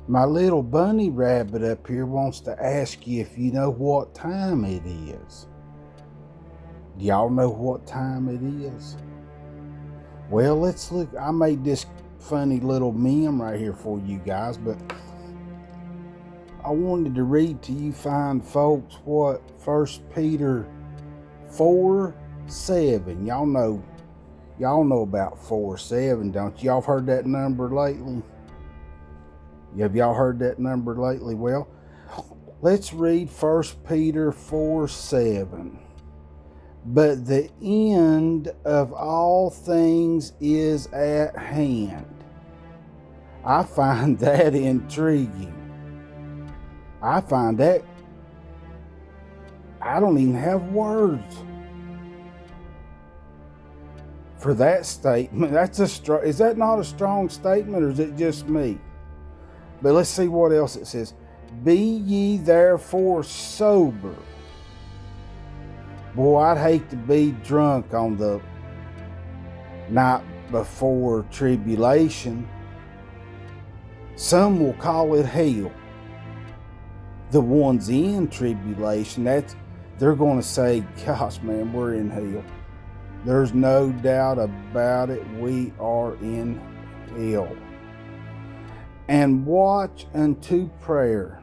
My little bunny rabbit up here wants to ask you if you know what time it is. Do y'all know what time it is? Well, let's look. I made this funny little meme right here for you guys, but I wanted to read to you fine folks what 1 Peter 4:7. Y'all know about 4:7, don't you? Y'all heard that number lately? Have y'all heard that number lately? Well, let's read 1 Peter 4:7. But the end of all things is at hand. I find that intriguing. I find that I don't even have words for that statement. Is that not a strong statement, or is it just me? But let's see what else it says. Be ye therefore sober. Boy, I'd hate to be drunk on the night before tribulation. Some will call it hell. The ones in tribulation, they're going to say, gosh, man, we're in hell. There's no doubt about it. We are in hell. And watch unto prayer.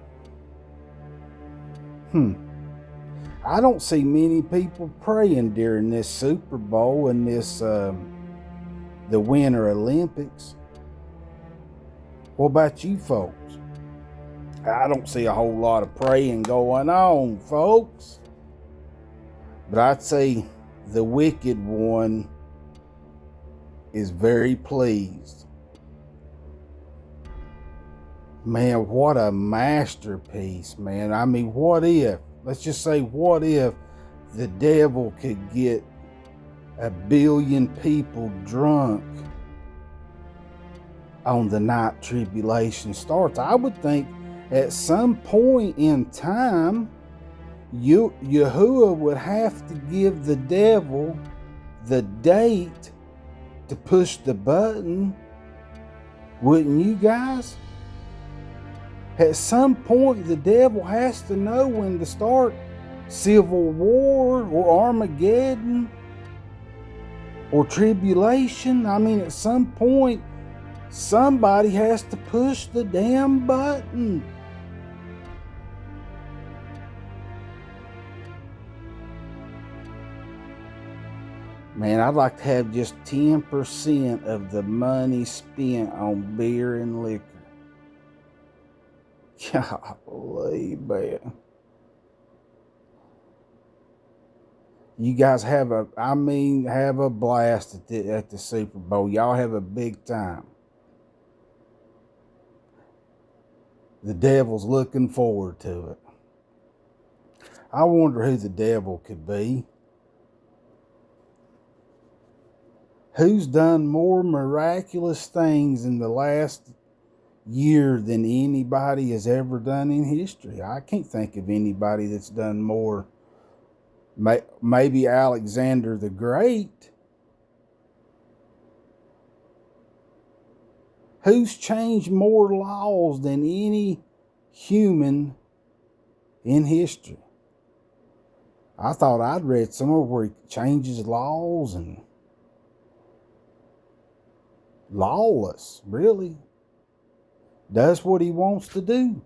I don't see many people praying during this Super Bowl and the Winter Olympics. What about you folks? I don't see a whole lot of praying going on, folks. But I'd say the wicked one is very pleased. Man, what a masterpiece, man. I mean, let's just say, what if the devil could get 1 billion people drunk on the night tribulation starts? I would think at some point in time, Yahuwah would have to give the devil the date to push the button. Wouldn't you guys? At some point, the devil has to know when to start civil war or Armageddon or tribulation. I mean, at some point, somebody has to push the damn button. Man, I'd like to have just 10% of the money spent on beer and liquor. Golly, man. You guys have a blast at the Super Bowl. Y'all have a big time. The devil's looking forward to it. I wonder who the devil could be. Who's done more miraculous things in the last year than anybody has ever done in history? I can't think of anybody that's done more. Maybe Alexander the Great. Who's changed more laws than any human in history? I thought I'd read somewhere where he changes laws and lawless, really. Does what he wants to do.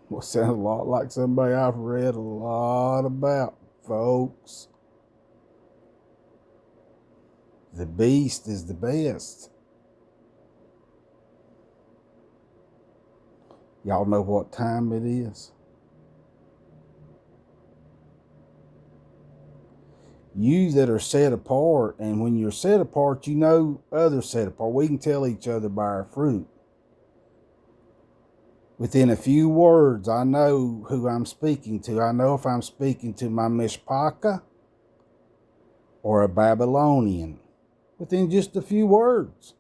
Well, sounds a lot like somebody I've read a lot about, folks. The beast is the best. Y'all know what time it is? You that are set apart, and when you're set apart, you know others set apart. We can tell each other by our fruit. Within a few words, I know who I'm speaking to. I know if I'm speaking to my Mishpaka or a Babylonian. Within just a few words,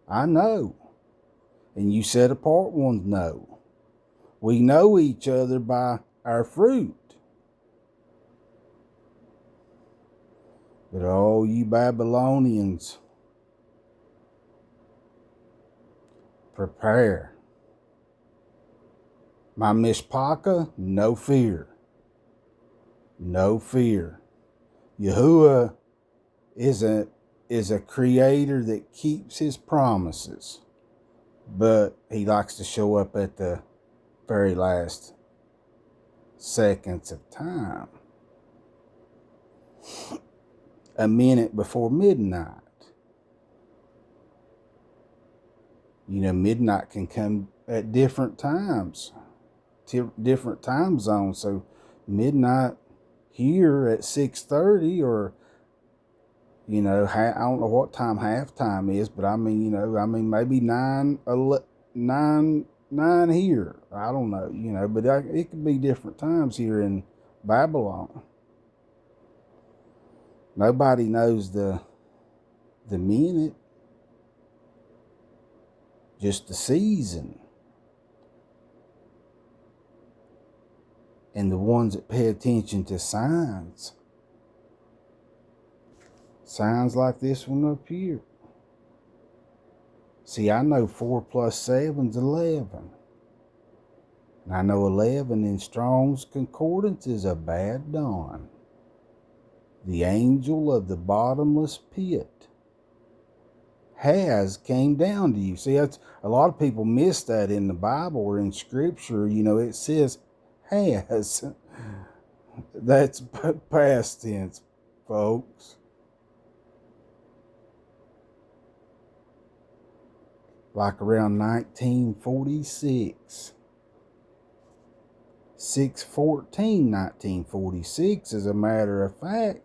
I know. And you set apart ones know. We know each other by our fruit. But oh, you Babylonians, Prepare. My mishpaka, no fear. No fear. Yahuwah is a creator that keeps his promises, but he likes to show up at the very last seconds of time. A minute before midnight. You know, midnight can come at different times, different time zones. So midnight here at 6:30, or you know, I don't know what time halftime is, but I mean, maybe 9 here. I don't know, but it could be different times here in Babylon. Nobody knows the minute, just the season. And the ones that pay attention to signs. Signs like this one up here. See, I know 4 + 7 is 11. And I know 11 in Strong's Concordance is a bad dawn. The angel of the bottomless pit has came down to you. See, that's a lot of people miss that in the Bible or in Scripture. It says has. That's past tense, folks. Like around 1946. 6/14/1946, as a matter of fact.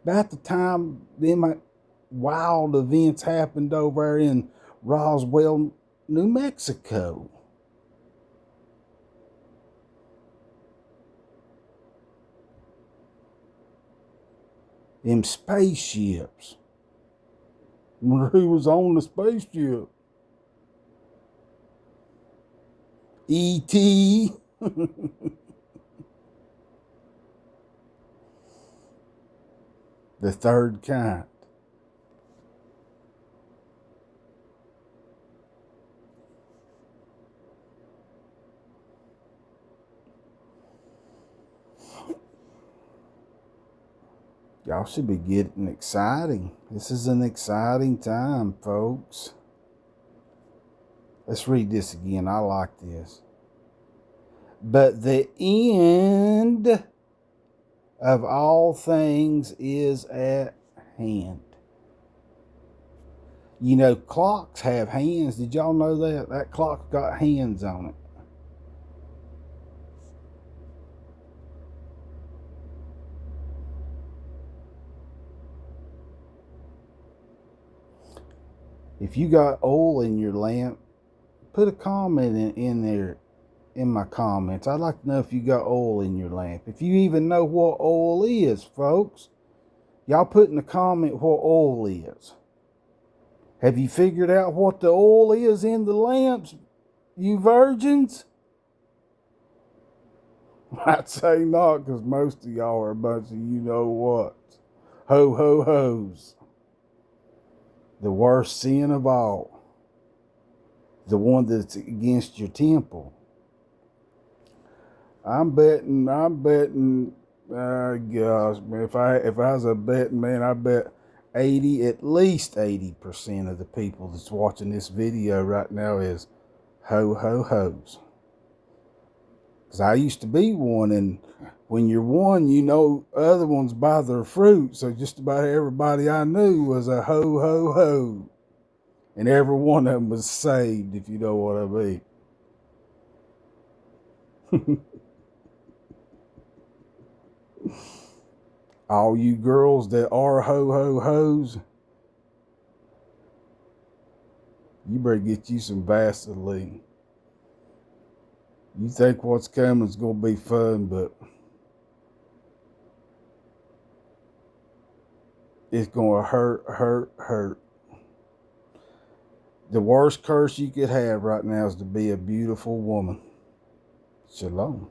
About the time them wild events happened over in Roswell, New Mexico. Them spaceships. Wonder who was on the spaceship? E.T. The third kind. Y'all should be getting exciting. This is an exciting time, folks. Let's read this again. I like this. But the end of all things is at hand. Clocks have hands. Did y'all know that? That clock's got hands on it. If you got oil in your lamp, put a comment in there in my comments. I'd like to know if you got oil in your lamp. If you even know what oil is, folks. Y'all put in the comment what oil is. Have you figured out what the oil is in the lamps, you virgins? I'd say not, because most of y'all are a bunch of you-know-whats. Ho-ho-hos. The worst sin of all. The one that's against your temple. I'm betting, gosh, man, if I was a betting man, I bet at least 80% of the people that's watching this video right now is ho-ho-hos. Because I used to be one, and when you're one, other ones by their fruit. So just about everybody I knew was a ho-ho-ho. And every one of them was saved, if you know what I mean. All you girls that are ho-ho-hos, you better get you some Vaseline. You think what's coming is going to be fun, but it's going to hurt. The worst curse you could have right now is to be a beautiful woman. Shalom.